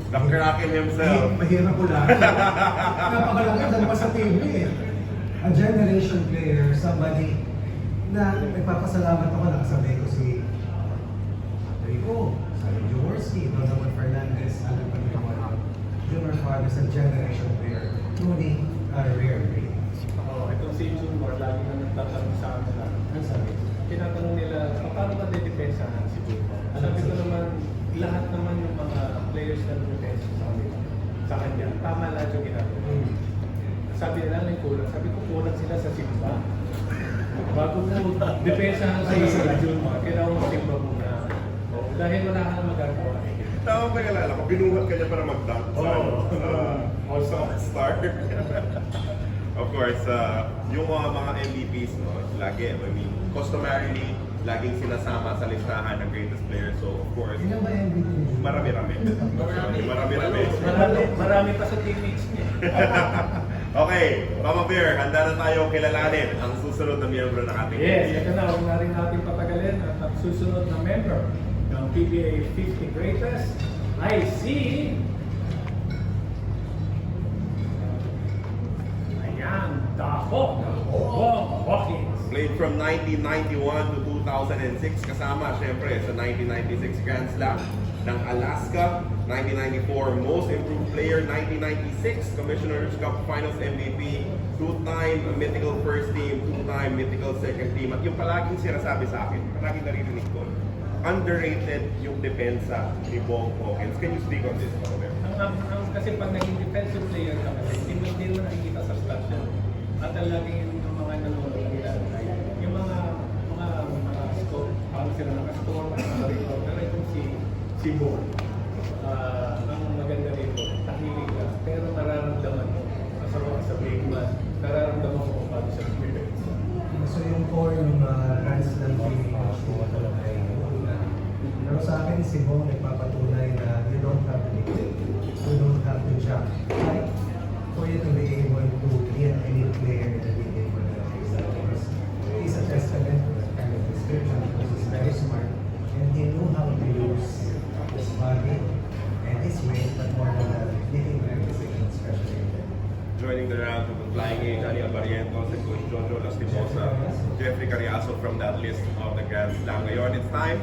The Kraken himself. Mahirap ko lang. Napakalaki, dalawa sa TV eh. A generation player, somebody na nagpapasalamat ako, nakasabay ko si Rico, Sabi Jaworski, Donovan Fernandez, Alan Pagkawan. Junior Fathers, a generation player. Truly a rare breed. Itong si Junior, lagi na nagtatanong sa amin na, Ano sabi? tinatanong nila, paano ba didepensahan si Junior? Sabi ko naman, lahat naman yung mga players na didepensa sa kanya, tama lahat yung ginagawa. Sabi nila, may kulang. Sabi ko, kulang sila sa simba. Bago mo depensahan sa Junior, kailangan mo simba muna. Dahil wala ka na magagawa. Tama ba yung alala ko? Binuhat ka niya para mag-dunk sa Also, star. Of course, yung mga MVPs, no, lagi, I mean, customarily, laging sinasama sa listahan ng greatest players. So, of course, Ilan ba MVP? marami-rami. Marami-rami. marami pa sa teammates niya. Okay, Mama Bear, handa na tayo kilalanin ang susunod na miyembro ng ating Yes, ito na. Huwag na rin natin patagalin at ang susunod na member ng PBA 50 Greatest ay si... Ayan, Dahok Hawkins. Played from 1991 to 2006, kasama syempre sa 1996 Grand Slam ng Alaska, 1994 Most Improved Player, 1996 Commissioner's Cup Finals MVP, two-time mythical first team, two-time mythical second team. At yung palaging sinasabi sa akin, palaging naririnig ko, underrated yung depensa ni Bong Hawkins. Can you speak on this, Mama Bear? Kasi pag naging defensive player ka kasi, hindi mo nakikita sa stats yun. At ang laging yung mga nanonood nila, yung mga score, paano sila nakascore, mga record. Pero itong si Bong, ang maganda rito, tahimik ka, pero nararamdaman mo, sa big man, nararamdaman mo kung paano siya defense. So yung core ng Grand Slam training coach ko talaga ay pero sa akin si Bong nagpapatunay na you don't have to be quick, you don't have to jump high for you to be able to be an elite player in the game for the because he's a testament to that kind of description because he's very smart and he knew how to use his body and his weight but more than that, making right decisions especially in the Joining the round of the Flying A, Johnny Albarrientos, and Coach Jojo Lastimosa, Jeffrey Carriazo from that list of the Grand Slam. Ngayon, it's time